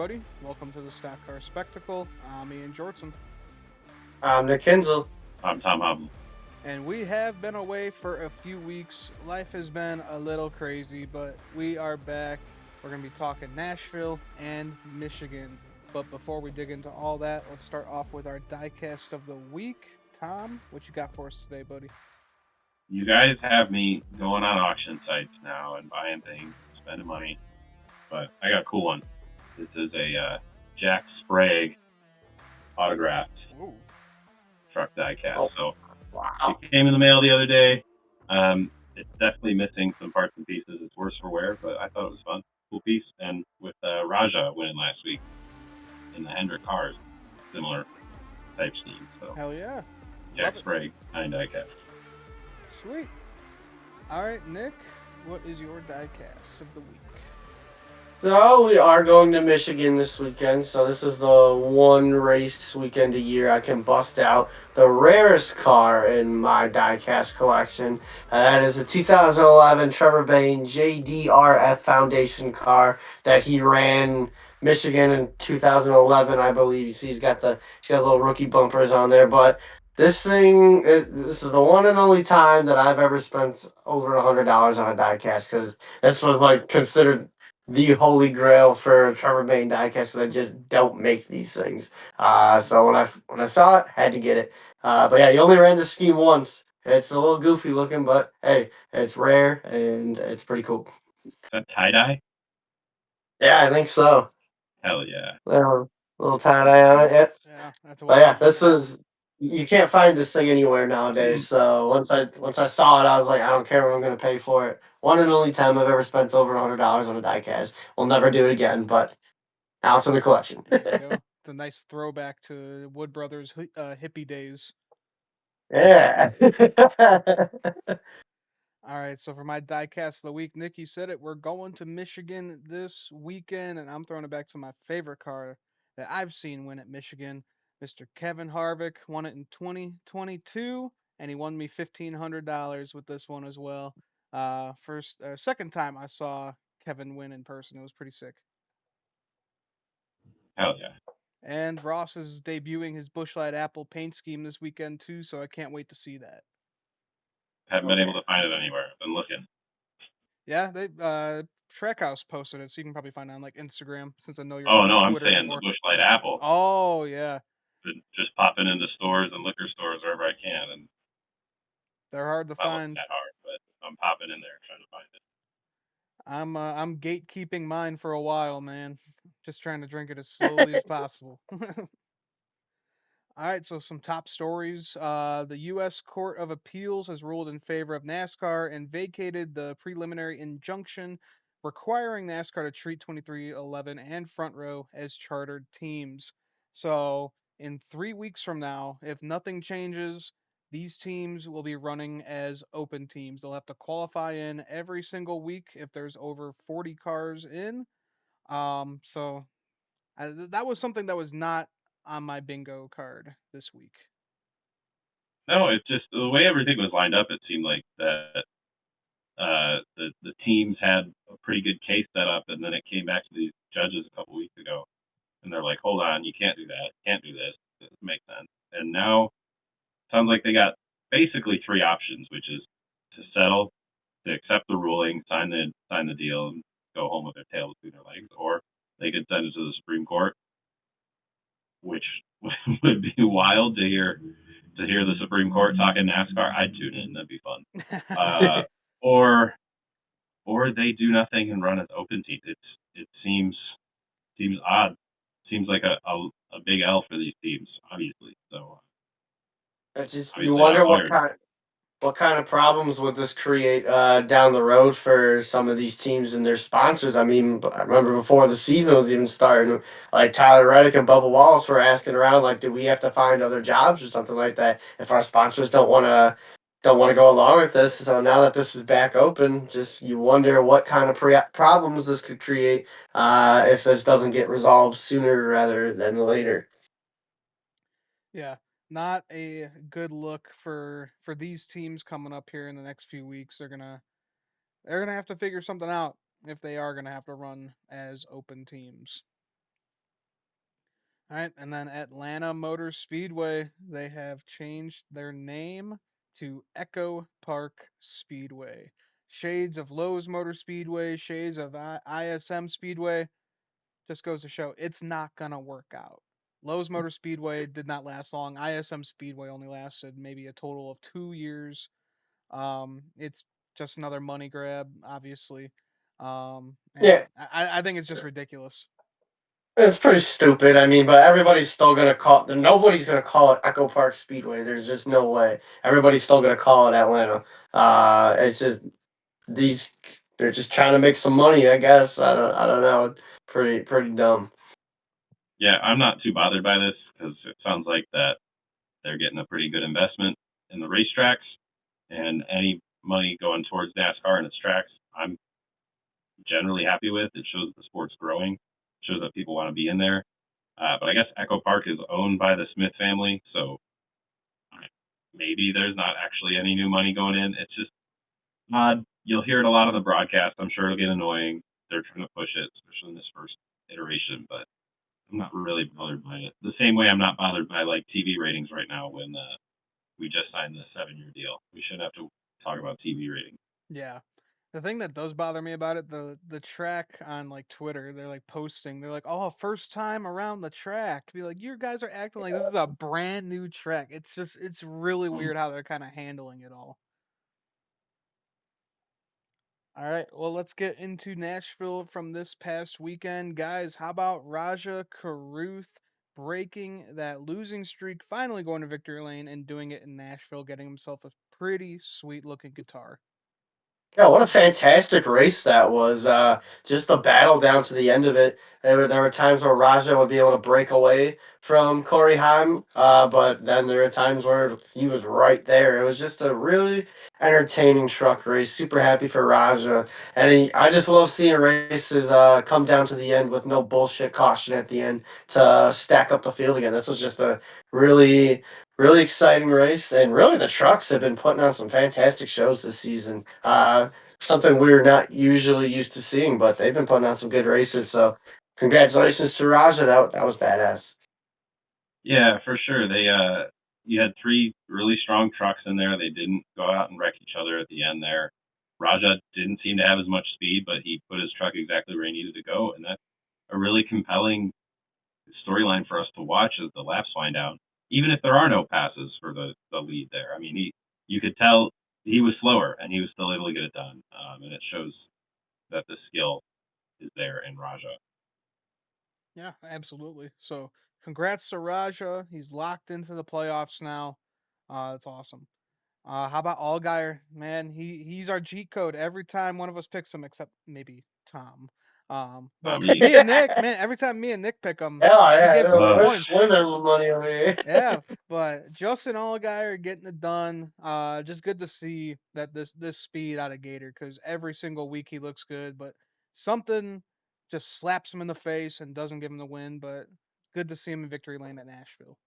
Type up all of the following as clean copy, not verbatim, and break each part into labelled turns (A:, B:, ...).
A: everybody. Welcome to the Stock Car Spectacle. I'm Ian Jortson,
B: Nick Kinzel.
C: I'm Tom Hubble.
A: and we have been away for a few weeks. Life has been a little crazy, but we are back. We're going to be talking Nashville and Michigan. But before we dig into all that, let's start off with our diecast of the week. Tom, what you got for us today, buddy?
C: You guys have me going on auction sites now and buying things, spending money, but I got a cool one. This is a Jack Sprague autographed
A: Ooh,
C: truck diecast.
B: Oh,
C: So
B: wow.
C: it came in the mail the other day. It's definitely missing some parts and pieces. It's worse for wear, but I thought it was fun. Cool piece. And with Raja winning last week in the Hendrick cars, similar type scheme. So
A: hell yeah.
C: Jack
A: Love it.
C: Sprague, 9 diecast.
A: Sweet. All right, Nick, what is your diecast of the week?
B: So we are going to Michigan this weekend. So this is the one race weekend a year I can bust out the rarest car in my diecast collection. That is a 2011 Trevor Bayne JDRF Foundation car that he ran Michigan in 2011, I believe. You see, he's got little rookie bumpers on there, but. This is the one and only time that I've ever spent over $100 on a diecast because this was like considered the holy grail for Trevor Bayne diecast. I just don't make these things. So when I saw it, had to get it. But yeah, he only ran this scheme once. It's a little goofy looking, but hey, it's rare and it's pretty cool.
C: Is that tie dye?
B: Yeah, I think so.
C: Hell yeah.
B: Little tie dye on it. Yeah.
A: Yeah, that's
B: But
A: wild
B: yeah,
A: looking.
B: you can't find this thing anywhere nowadays. So once I saw it, I was like, I don't care what I'm gonna pay for it. One and only time I've ever spent over $100 on a diecast. We'll never do it again, but now it's in the collection.
A: There you go. It's a nice throwback to Wood Brothers hippie days.
B: Yeah.
A: All right, so for my diecast of the week, Nick, you said it. We're going to Michigan this weekend, and I'm throwing it back to my favorite car that I've seen win at Michigan. Mr. Kevin Harvick won it in 2022, and he won me $1,500 with this one as well. Second time I saw Kevin win in person. It was pretty sick.
C: Hell yeah.
A: And Ross is debuting his Bushlight Apple paint scheme this weekend too, so I can't wait to see that.
C: Haven't been able
B: Okay.
C: to find it anywhere. I've been looking.
A: Yeah, they Trackhouse posted it, so you can probably find it on like Instagram since I know you're
C: Oh
A: on
C: no, I'm
A: Twitter
C: saying the
A: more.
C: Bush Light Apple.
A: Oh yeah,
C: Been just popping into stores and liquor stores wherever I can, and
A: they're hard to
C: not looking
A: find.
C: that hard, but I'm popping in there trying to find it.
A: I'm gatekeeping mine for a while, man. Just trying to drink it as slowly as possible. All right, so some top stories. The U.S. Court of Appeals has ruled in favor of NASCAR and vacated the preliminary injunction requiring NASCAR to treat 2311 and Front Row as chartered teams. So, in 3 weeks from now, if nothing changes, these teams will be running as open teams. They'll have to qualify in every single week if there's over 40 cars in. That was something that was not on my bingo card this week.
C: No, it's just the way everything was lined up. It seemed like that the teams had a pretty good case set up, and then it came back to these judges a couple weeks ago, and they're like, "Hold on, you can't do that. Can't do this. This makes sense." And now sounds like they got basically three options, which is to settle, to accept the ruling, sign the deal, and go home with their tail between their legs, or they could send it to the Supreme Court, which would be wild to hear the Supreme Court talking NASCAR. I'd tune in. That'd be fun. Uh, or or they do nothing and run as open teams. It seems odd. Seems like a big L for these teams, obviously. So
B: It's just you
C: obviously not
B: wonder
C: lawyers.
B: what kind of problems would this create down the road for some of these teams and their sponsors? I mean, I remember before the season was even starting, like Tyler Reddick and Bubba Wallace were asking around, like, do we have to find other jobs or something like that if our sponsors don't want to go along with this? So now that this is back open, just you wonder what kind of problems this could create if this doesn't get resolved sooner rather than later.
A: Yeah, not a good look for these teams coming up here in the next few weeks. They're gonna have to figure something out if they are gonna have to run as open teams. All right, and then Atlanta Motor Speedway, they have changed their name to Echo Park Speedway. Shades of Lowe's Motor Speedway, shades of ISM Speedway. Just goes to show it's not gonna work out. Lowe's Motor Speedway did not last long. ISM Speedway only lasted maybe a total of 2 years. It's just another money grab, obviously. And
B: Yeah,
A: I think it's just ridiculous.
B: it's pretty stupid. I mean, but everybody's still gonna call. Nobody's gonna call it Echo Park Speedway. There's just no way. Everybody's still gonna call it Atlanta. It's just these. They're just trying to make some money, I guess. I don't know. Pretty dumb.
C: Yeah, I'm not too bothered by this because it sounds like that they're getting a pretty good investment in the racetracks, and any money going towards NASCAR and its tracks, I'm generally happy with. It shows the sport's growing, shows that people want to be in there. But I guess Echo Park is owned by the Smith family, so maybe there's not actually any new money going in. It's just odd. You'll hear it a lot on the broadcast. I'm sure it'll get annoying. They're trying to push it, especially in this first iteration, but I'm not really bothered by it. The same way I'm not bothered by like TV ratings right now when we just signed the 7 year deal. We shouldn't have to talk about TV ratings.
A: Yeah. The thing that does bother me about it, the track on like Twitter, they're like posting, they're like, "Oh, first time around the track." Be like, "You guys are acting like this is a brand new track." It's really weird how they're kind of handling it all. All right, well, let's get into Nashville from this past weekend, guys. How about Raja Caruth breaking that losing streak, finally going to victory lane and doing it in Nashville, getting himself a pretty sweet looking guitar.
B: Yeah, what a fantastic race that was. Just the battle down to the end of it. There were times where Raja would be able to break away from Corey Haim, but then there were times where he was right there. It was just a really entertaining truck race. Super happy for Raja. And I just love seeing races come down to the end with no bullshit caution at the end to stack up the field again. This was just a really exciting race, and really the trucks have been putting on some fantastic shows this season. Something we're not usually used to seeing, but they've been putting on some good races. So, congratulations to Raja. That was badass.
C: Yeah, for sure. You had three really strong trucks in there. They didn't go out and wreck each other at the end there. Raja didn't seem to have as much speed, but he put his truck exactly where he needed to go, and that's a really compelling storyline for us to watch as the laps wind down. Even if there are no passes for the lead there, I mean, you could tell he was slower, and he was still able to get it done, and it shows that the skill is there in Raja.
A: Yeah, absolutely. So, congrats to Raja. He's locked into the playoffs now. That's awesome. How about Allgaier? Man, he's our cheat code every time one of us picks him, except maybe Tom.
C: I
A: But
C: mean,
A: me and Nick, man, every time me and Nick pick him,
B: Yeah,
A: he
B: yeah,
A: gives us
B: we're
A: points.
B: swimming with money over here.
A: Yeah, but Justin Allgaier getting it done. Just good to see that this speed out of Gator, because every single week he looks good, but something just slaps him in the face and doesn't give him the win. But good to see him in victory lane at Nashville.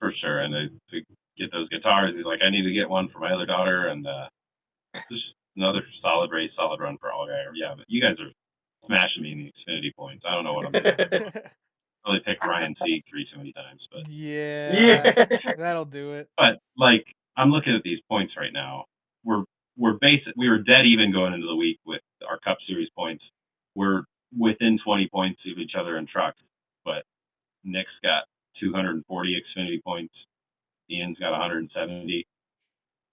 C: for sure. And to get those guitars, he's like, I need to get one for my other daughter, and just another solid race, solid run for all guy. Yeah, but you guys are smashing me in the Xfinity points. I don't know what I'm doing. Really picked Ryan Sieg too many times,
A: Yeah,
B: Yeah.
A: that'll do it.
C: but like I'm looking at these points right now. We're we were dead even going into the week with our Cup Series points. We're within 20 points of each other in trucks, but Nick's got 240 Xfinity points. Ian's got 170.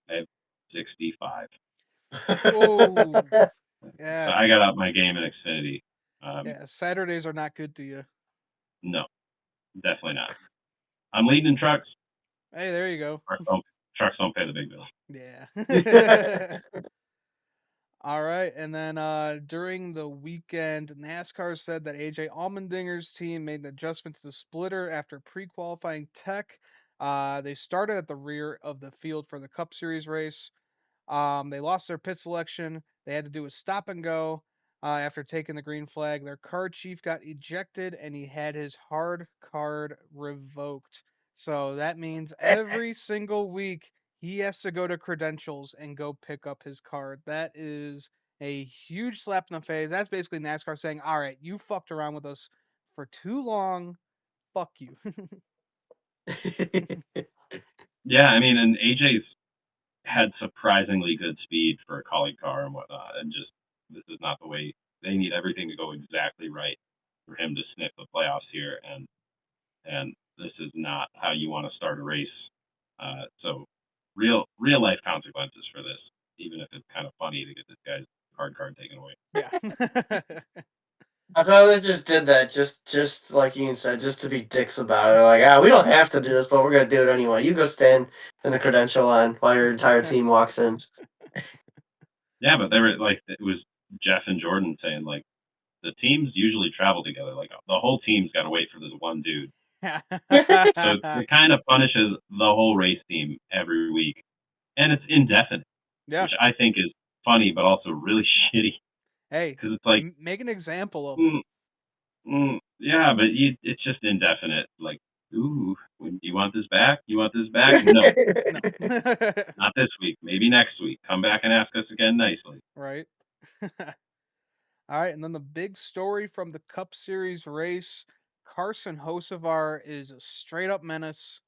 C: I have 65.
A: Oh,
C: So
A: yeah,
C: I got up my game in Xfinity.
A: yeah. Saturdays are not good to you.
C: No, definitely not. I'm leading in trucks.
A: Hey, there you go.
C: Trucks don't, trucks don't pay the big bill.
A: Yeah. All right, and then during the weekend, NASCAR said that AJ Allmendinger's team made an adjustment to the splitter after pre-qualifying tech. They started at the rear of the field for the Cup Series race. They lost their pit selection. They had to do a stop and go after taking the green flag. Their car chief got ejected and he had his hard card revoked. So that means every single week he has to go to credentials and go pick up his card. That is a huge slap in the face. That's basically NASCAR saying, all right, you fucked around with us for too long, fuck you.
C: Yeah, I mean, and AJ's had surprisingly good speed for a collie car and whatnot, and just this is not the way. They need everything to go exactly right for him to sniff the playoffs here, and this is not how you want to start a race. So real life consequences for this, even if it's kind of funny to get this guy's card taken away.
A: Yeah.
B: I thought they just did that just like Ian said, just to be dicks about it. Like, ah, we don't have to do this, but we're gonna do it anyway. You go stand in the credential line while your entire team walks in.
C: Yeah, but they were like, it was Jeff and Jordan saying like the teams usually travel together. Like the whole team's got to wait for this one dude. So it kind of punishes the whole race team every week, and it's indefinite,
A: Yeah.
C: which I think is funny, but also really shitty
A: Hey,
C: because it's like,
A: make an example of
C: mm, yeah, but it's just indefinite. Like, ooh, you want this back? You want this back? No,
A: them. No.
C: not this week. Maybe next week. Come back and ask us again nicely.
A: Right. All right, and then the big story from the Cup Series race, Carson Hocevar is a straight up menace,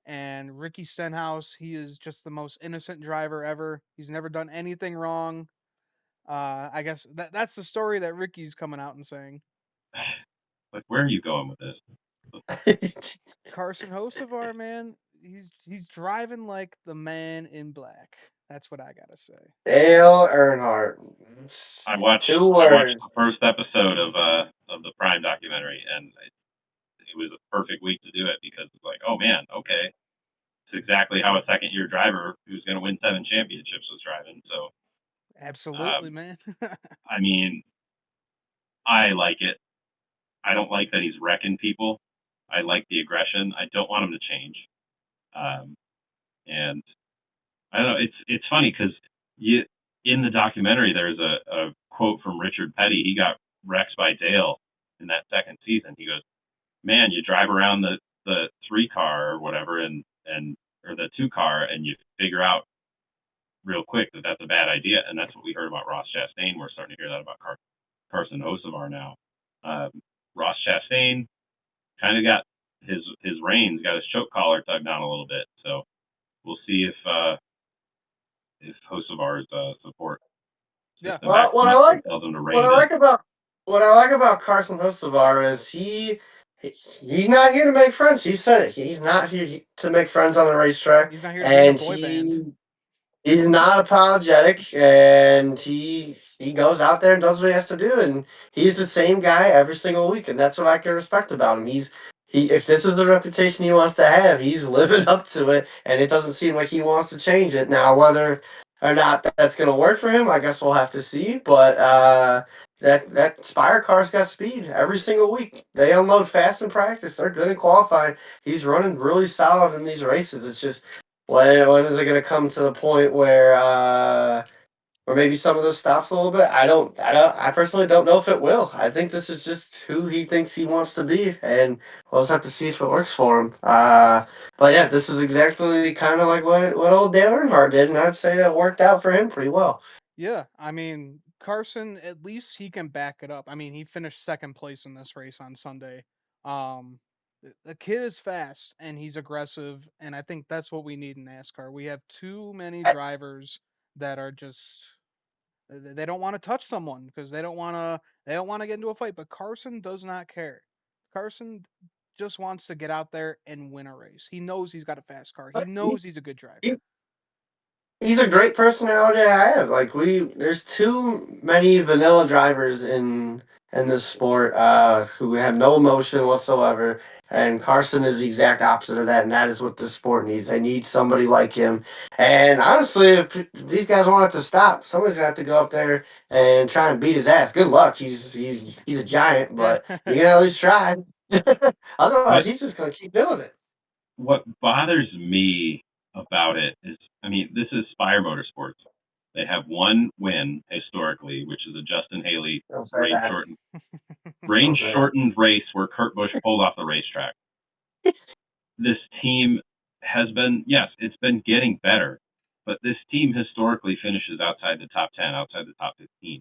A: and Ricky Stenhouse, he is just the most innocent driver ever. He's never done anything wrong. I guess that's the story that Ricky's coming out and saying.
C: Like, where are you going with this?
A: Carson Hocevar, man, he's driving like the man in black. That's what I gotta say.
B: Dale Earnhardt. It's
C: I watched
B: two
C: I watched the
B: words.
C: first episode of the Prime documentary, and it was a perfect week to do it because it's like, oh man, okay, it's exactly how a second year driver who's going to win 7 championships was driving. So,
A: Absolutely,
C: um,
A: man.
C: I mean, I like it. I don't like that he's wrecking people. I like the aggression. I don't want him to change. Um, and I don't know. It's funny because you in the documentary there's a quote from Richard Petty. He got wrecked by Dale in that second season. He goes, "Man, you drive around the 3 car or whatever, and or the 2 car, and you figure out real quick that that's a bad idea." And that's what we heard about Ross Chastain. We're starting to hear that about Carson Hocevar now. Um, Ross Chastain kind of got his reins, got his choke collar tugged down a little bit. So we'll see if Hocevar's support
A: Yeah.
C: system
B: Well,
C: backs him up and tells him to
B: what
C: rein
B: I
C: it in.
B: like about what I like about Carson Hocevar is he's not here to make friends. He said it. He's not here to make friends on the racetrack,
A: He's not here to be in a
B: and
A: boy band.
B: he's not apologetic, and he goes out there and does what he has to do, and he's the same guy every single week, and that's what I can respect about him. He if this is the reputation he wants to have, he's living up to it, and it doesn't seem like he wants to change it. Now, whether or not that's going to work for him, I guess we'll have to see. But that Spire car's got speed every single week. They unload fast in practice. They're good in qualifying. He's running really solid in these races. It's just when is it going to come to the point where maybe some of this stops a little bit? I personally don't know if it will. I think this is just who he thinks he wants to be, and we'll just have to see if it works for him. But yeah, this is exactly kind of like what old Dale Earnhardt did, and I'd say that worked out for him pretty well.
A: Yeah, I mean, Carson, at least he can back it up. I mean, he finished second place in this race on Sunday. The kid is fast and he's aggressive, and I think that's what we need in NASCAR. We have too many drivers that are just they don't want to touch someone because they don't want to get into a fight. But Carson does not care. Carson just wants to get out there and win a race. He knows he's got a fast car. He
B: He,
A: knows he's a good driver.
B: he, he's a great personality to have. Like there's too many vanilla drivers in this sport who have no emotion whatsoever. And Carson is the exact opposite of that, and that is what this sport needs. They need somebody like him. And honestly, if these guys want it to stop, somebody's gonna have to go up there and try and beat his ass. Good luck. He's a giant, but you can at least try. Otherwise,
C: What
B: he's just gonna keep doing it.
C: what bothers me about it is, I mean, this is Spire Motorsports. They have one win historically, which is a Justin Haley
B: Don't say
C: rain
B: that.
C: shortened rain
B: Don't say that.
C: shortened race where Kurt Busch pulled off the racetrack. This team has been, yes, it's been getting better, but this team historically finishes outside the top 10, outside the top 15.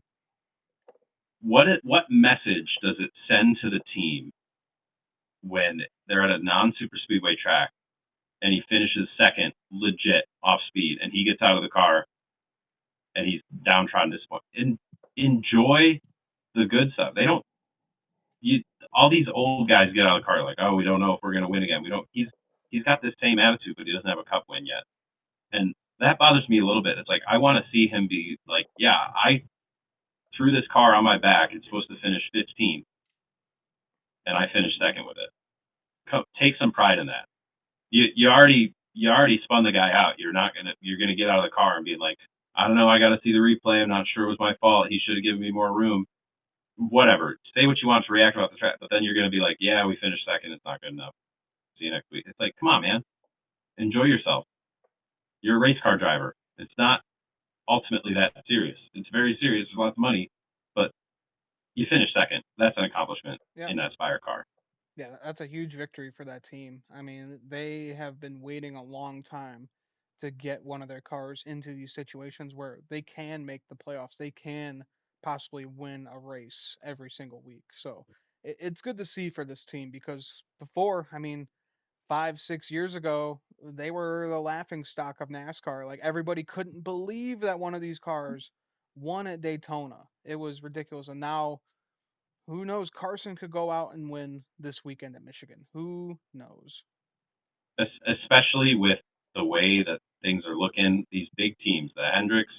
C: What message does it send to the team when they're at a non-super speedway track and he finishes second, legit off speed, and he gets out of the car and he's downtrodden, disappointed. And enjoy the good stuff. They don't. You all these old guys get out of the car like, oh, we don't know if we're gonna win again. We don't. He's got this same attitude, but he doesn't have a cup win yet, and that bothers me a little bit. It's like I want to see him be like, yeah, I threw this car on my back. It's supposed to finish 15th, and I finished second with it. Take some pride in that. You already spun the guy out. You're gonna get out of the car and be like, I don't know. I got to see the replay. I'm not sure it was my fault. He should have given me more room. Whatever. Say what you want to react about the track, but then you're gonna be like, yeah, we finished second. It's not good enough. See you next week. It's like, come on, man. Enjoy yourself. You're a race car driver. It's not ultimately that serious. It's very serious. There's lots of money, but you finished second. That's an accomplishment
A: Yeah,
C: in that Spire car.
A: yeah, that's a huge victory for that team. I mean, they have been waiting a long time to get one of their cars into these situations where they can make the playoffs. They can possibly win a race every single week. So it's good to see for this team because before, I mean, 5, 6 years ago, they were the laughing stock of NASCAR. Like everybody couldn't believe that one of these cars won at Daytona. It was ridiculous. And now who knows? Carson could go out and win this weekend at Michigan. Who knows?
C: Especially with the way that things are looking. These big teams, the Hendricks,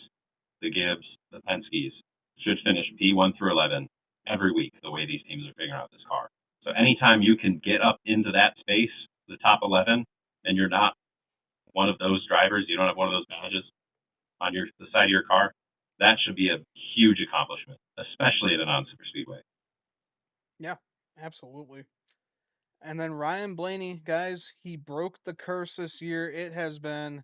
C: the Gibbs, the Penske's, should finish P1 through 11 every week. The way these teams are figuring out this car. So anytime you can get up into that space, the top 11, and you're not one of those drivers, you don't have one of those badges on the side of your car, that should be a huge accomplishment, especially at a non-super speedway.
A: Yeah, absolutely. And then Ryan Blaney, guys, he broke the curse this year. It has been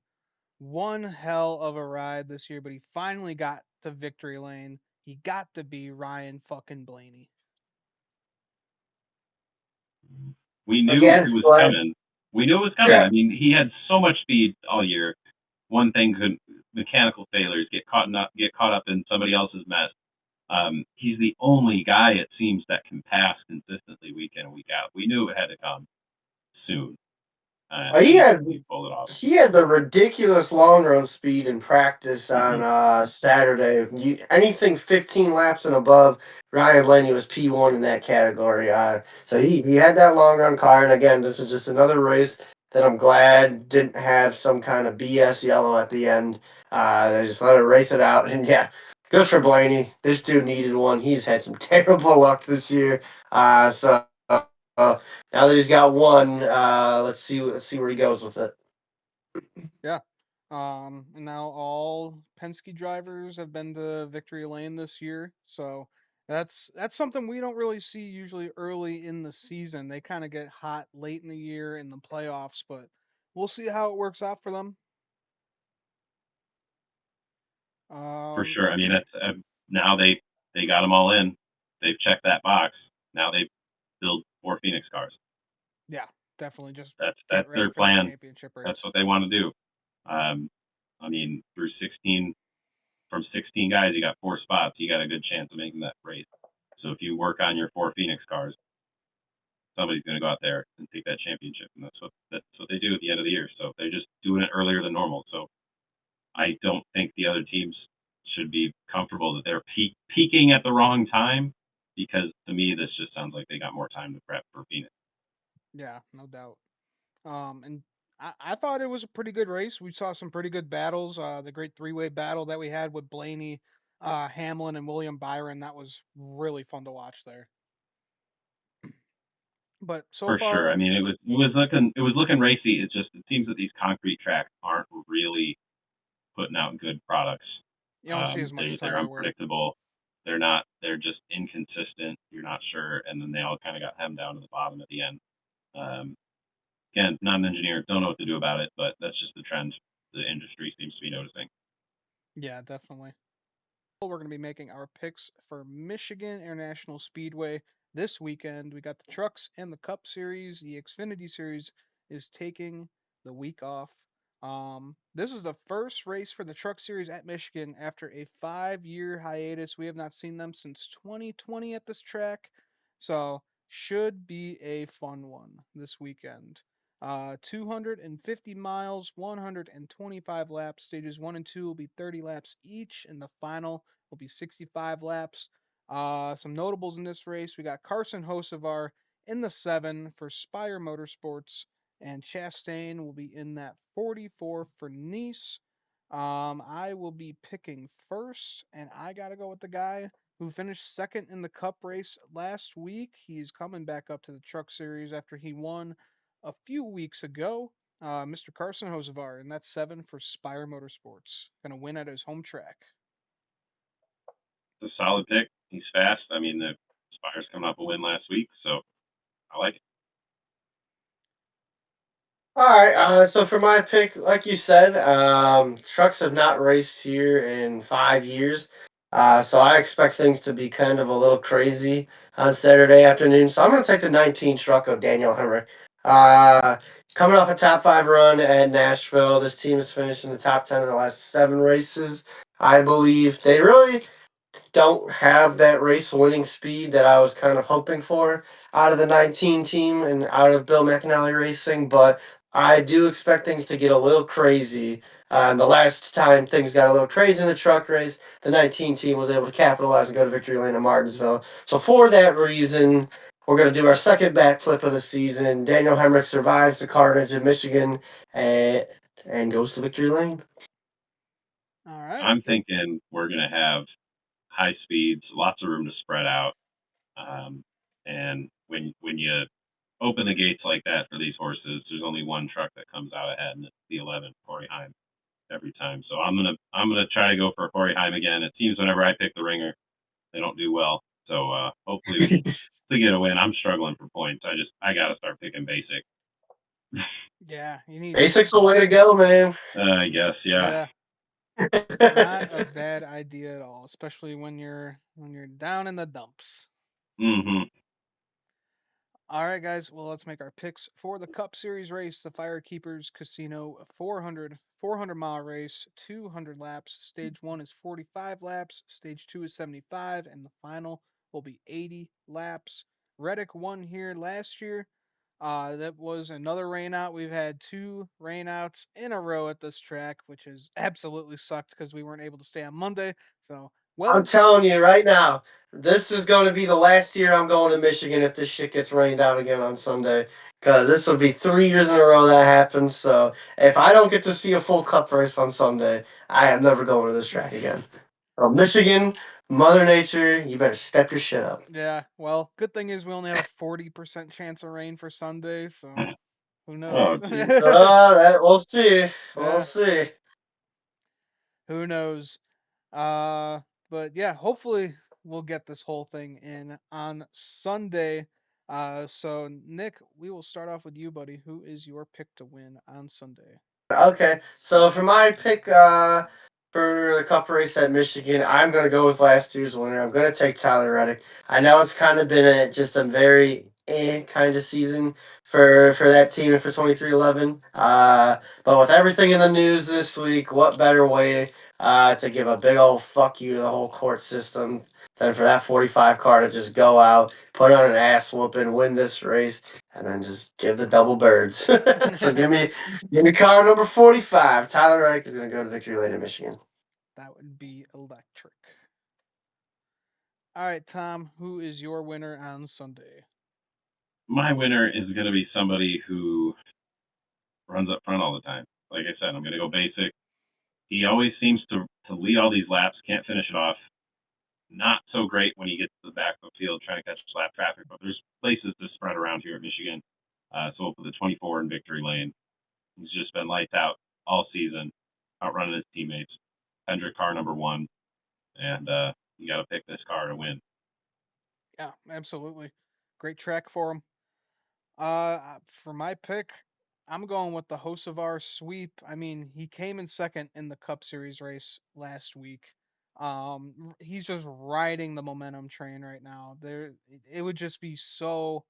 A: one hell of a ride this year, but he finally got to victory lane. He got to be Ryan fucking Blaney.
C: We knew
B: Again,
C: it was
B: like,
C: coming. We knew it was coming.
B: yeah.
C: I mean, he had so much speed all year. One thing could mechanical failures get caught up in somebody else's mess. He's the only guy it seems that can pass consistently week in and week out. We knew it had to come soon,
B: He
C: and
B: had
C: he pulled it off.
B: he had the ridiculous long run speed in practice on
C: Mhm.
B: Saturday. Anything 15 laps and above, Ryan Blaney was P1 in that category. So he had that long run car. And again, this is just another race that I'm glad didn't have some kind of BS yellow at the end. They just let it race it out. And yeah, good for Blaney. This dude needed one. He's had some terrible luck this year. So now that he's got one, let's see where he goes with it.
A: Yeah. And now all Penske drivers have been to victory lane this year, so that's something we don't really see usually early in the season. They kind of get hot late in the year in the playoffs, but we'll see how it works out for them.
C: For
A: Um,
C: sure. I mean, that's now they got them all in. They've checked that box. Now they build 4 Phoenix cars.
A: yeah, definitely just get
C: That's
A: ready
C: their
A: for that
C: plan.
A: championship
C: That's
A: race.
C: what they want to do. Um, I mean, through 16 from 16 guys, you got 4 spots. You got a good chance of making that race. So if you work on your 4 Phoenix cars, somebody's going to go out there and take that championship, and that's what they do at the end of the year. So they're just doing it earlier than normal. So I don't think the other teams should be comfortable that they're peaking at the wrong time, because to me this just sounds like they got more time to prep for Phoenix.
A: Yeah, no doubt. And I thought it was a pretty good race. We saw some pretty good battles. The great three-way battle that we had with Blaney, Hamlin, and William Byron. That was really fun to watch there. But so
C: For sure.
A: far,
C: I mean, it was looking racy. It seems that these concrete tracks aren't really putting out good products.
A: you don't see as much
C: They're
A: tire wear.
C: unpredictable. They're not. They're just inconsistent. You're not sure, and then they all kind of got hemmed down to the bottom at the end. Um, Again, not an engineer, don't know what to do about it, but that's just the trend the industry seems to be noticing.
A: Yeah, definitely. We're going to be making our picks for Michigan International Speedway this weekend. We got the Trucks and the Cup Series. The Xfinity Series is taking the week off. This is the first race for the Truck Series at Michigan after a 5-year hiatus. We have not seen them since 2020 at this track. So should be a fun one this weekend. 250 miles, 125 laps. Stages 1 and 2 will be 30 laps each, and the final will be 65 laps. Some notables in this race, we got Carson Hocevar in the 7 for Spire Motorsports, and Chastain will be in that 44 for Nice. I will be picking first, and I got to go with the guy who finished second in the Cup race last week. He's coming back up to the Truck Series after he won a few weeks ago. Mr. Carson Hocevar, and that's 7 for Spire Motorsports. Going to win at his home track.
C: It's a solid pick. He's fast. I mean, the Spire's coming off a win last week, so I like it.
B: All right, so for my pick, like you said, trucks have not raced here in 5 years, so I expect things to be kind of a little crazy on Saturday afternoon. So I'm going to take the 19 truck of Daniel Hemrick. Uh, Coming off a top five run at Nashville, this team has finished in the top 10 in the last 7 races, I believe. They really don't have that race winning speed that I was kind of hoping for out of the 19 team and out of Bill McAnally Racing, but I do expect things to get a little crazy. And the last time things got a little crazy in the truck race, the 19 team was able to capitalize and go to victory lane in Martinsville. So for that reason, we're going to do our second backflip of the season. Daniel Hemrick survives the carnage in Michigan and goes to victory lane.
A: All right.
C: I'm thinking we're going to have high speeds, lots of room to spread out. And when you open the gates like that for these horses, there's only one truck that comes out ahead, and it's the 11, Corey Heim, every time. So I'm gonna try to go for Corey Heim again. It seems whenever I pick the ringer, they don't do well. So hopefully we get a win. I'm struggling for points. I gotta start picking basic.
A: Yeah, you need.
B: Basics the way to go, man.
C: I guess, yeah.
A: Yeah, not a bad idea at all, especially when you're down in the dumps.
C: hmm
A: All right, guys. Well, let's make our picks for the Cup Series race, the Firekeepers Casino 400 mile race, 200 laps. Stage 1 is 45 laps, Stage 2 is 75, and the final will be 80 laps. Reddick won here last year. That was another rainout. We've had two rainouts in a row at this track, which has absolutely sucked because we weren't able to stay on Monday. So,
B: I'm
A: well,
B: telling you right now, this is going to be the last year I'm going to Michigan if this shit gets rained out again on Sunday. Because this will be 3 years in a row that happens. So if I don't get to see a full cup race on Sunday, I am never going to this track again. So Michigan, Mother Nature, you better step your shit up.
A: yeah, well, good thing is we only have a 40% chance of rain for Sunday, so who
C: Oh,
A: knows?
C: geez.
B: We'll see. We'll
A: Yeah,
B: see.
A: who knows? Uh, but yeah, hopefully we'll get this whole thing in on Sunday. So Nick, we will start off with you, buddy. Who is your pick to win on Sunday?
B: Okay, so for my pick for the Cup race at Michigan, I'm going to go with last year's winner. I'm going to take Tyler Reddick. I know it's kind of been just a very kind of season for that team and for 2311. But with everything in the news this week, what better way to give a big old fuck you to the whole court system than for that 45 car to just go out, put on an ass whooping, win this race, and then just give the double birds. So give me car number 45. Tyler Reich is going to go to victory lane in Michigan.
A: That would be electric. All right, Tom, who is your winner on Sunday?
C: My winner is going to be somebody who runs up front all the time. Like I said, I'm going to go basic. He always seems to lead all these laps, can't finish it off. Not so great when he gets to the back of the field trying to catch lap traffic, but there's places to spread around here at Michigan. So we'll put the 24 in victory lane. He's just been lights out all season, outrunning his teammates. Hendrick car number one, and you got to pick this car to win.
A: Yeah, absolutely. Great track for him. For my pick, I'm going with the Hocevar sweep. I mean, he came in second in the Cup Series race last week. He's just riding the momentum train right now. It would just be so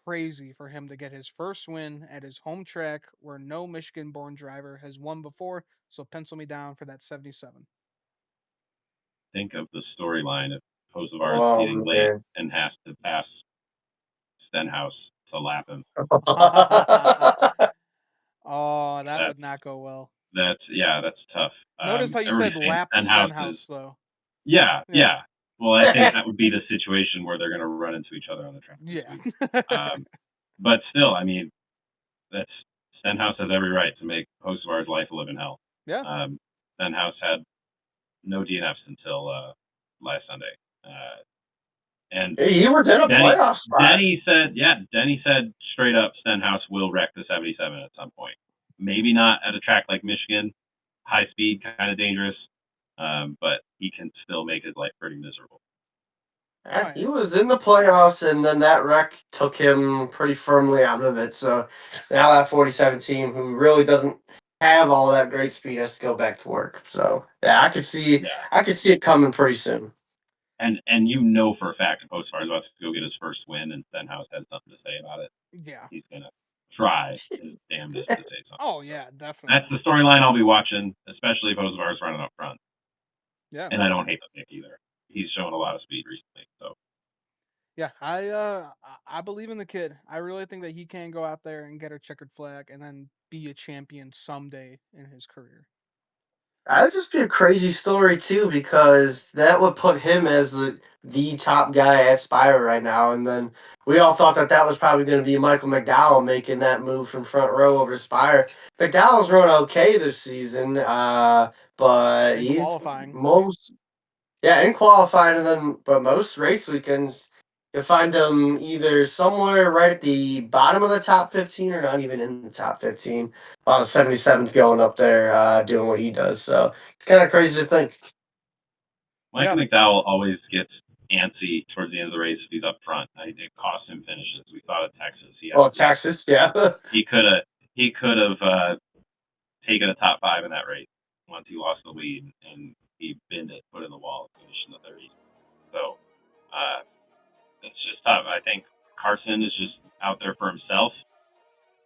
A: crazy for him to get his first win at his home track where no Michigan-born driver has won before. So pencil me down for that 77.
C: Think of the storyline if Hocevar is
B: Oh,
C: leading late
B: man.
C: and has to pass Stenhouse to lap him.
A: Oh, that
C: That's
A: would not go well.
C: that's tough.
A: Notice how you
C: Everybody's
A: said
C: saying
A: lap
C: Stenhouse is
A: Stenhouse though.
C: yeah,
A: Yeah.
C: yeah. Well, I think that would be the situation where they're going to run into each other on the track this
A: Yeah.
C: week. But still, I mean, that's Stenhouse has every right to make Hocevar's life a living hell.
A: Yeah.
C: Stenhouse had no DNFs until last Sunday, and
B: He was in a
C: Denny
B: playoff spot.
C: Denny said straight up Stenhouse will wreck the 77 at some point. Maybe not at a track like Michigan, high speed, kind of dangerous, but he can still make his life pretty miserable.
A: Oh,
B: He
A: yeah.
B: was in the playoffs, and then that wreck took him pretty firmly out of it. So now that 47 team, who really doesn't have all that great speed, has to go back to work. So yeah,
C: Yeah,
B: I could see it coming pretty soon.
C: and you know for a fact if Hocevar is about to go get his first win and Stenhouse has something to say about it,
A: Yeah.
C: he's gonna try his damnedest to say something.
A: Oh
C: So
A: yeah,
C: that's
A: definitely.
C: the storyline I'll be watching, especially if Hocevar is running up front.
A: Yeah.
C: And I don't hate the pick either. He's shown a lot of speed recently, so
A: Yeah. I believe in the kid. I really think that he can go out there and get a checkered flag and then be a champion someday in his career.
B: That would just be a crazy story too, because that would put him as the top guy at Spire right now. And then we all thought that that was probably going to be Michael McDowell making that move from front row over to Spire. McDowell's run okay this season, but
A: In
B: he's
A: qualifying.
B: most in qualifying, and then but most race weekends you'll find him either somewhere right at the bottom of the top 15 or not even in the top 15. While the 77's going up there doing what he does, so it's kind of crazy to think.
A: Yeah.
C: Michael McDowell always gets antsy towards the end of the race if he's up front. I think cost him finishes. We saw it at Texas.
B: Well, Texas, yeah.
C: He could have taken a top 5 in that race once he lost the lead and he binned it, put in the wall, and finished in the 30s. So uh, it's just tough. I think Carson is just out there for himself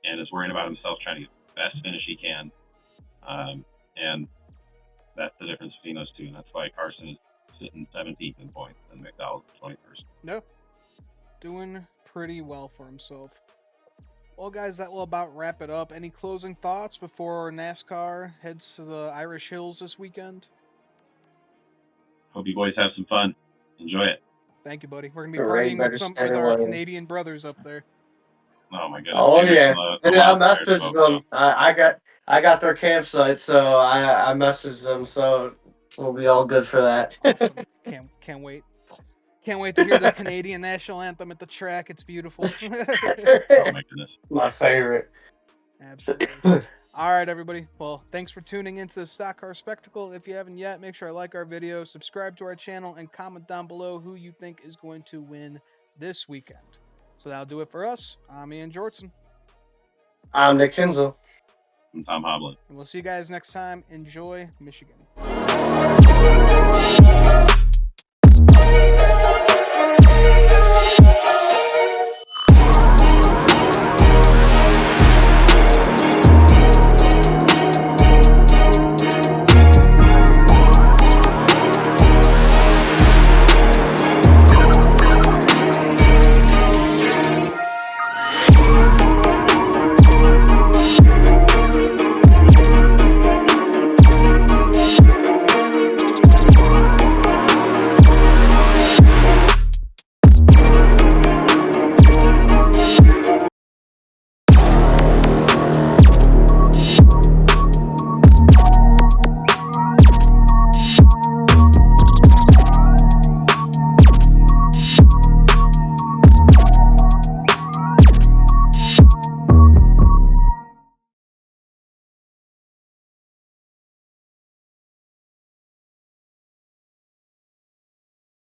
C: and is worrying about himself, trying to get the best finish he can. And that's the difference between those two, and that's why Carson is sitting 17th in points and McDowell's 21st.
A: No. Doing pretty well for himself. Well, guys, that will about wrap it up. Any closing thoughts before NASCAR heads to the Irish Hills this weekend?
C: Hope you boys have some fun. Enjoy it.
A: Thank you, buddy. We're gonna be
B: The rain
A: partying
B: better stay
A: with our
B: away.
A: Canadian brothers up there.
C: Oh my goodness,
B: Oh
C: maybe we
B: yeah,
C: can the
B: yeah. I
C: wildfire
B: messaged
C: smoke though.
B: them. I got their campsite, so I messaged them. So we'll be all good for that.
A: Awesome. Can't wait. Can't wait to hear the Canadian national anthem at the track. It's beautiful.
C: Oh my goodness.
B: My favorite.
A: Absolutely. All right, everybody. Well, thanks for tuning into the Stock Car Spectacle. If you haven't yet, make sure to like our video, subscribe to our channel, and comment down below who you think is going to win this weekend. So that'll do it for us. I'm Ian Jortson.
B: I'm Nick Kinzel.
C: I'm Tom Hoblin.
A: And we'll see you guys next time. Enjoy Michigan.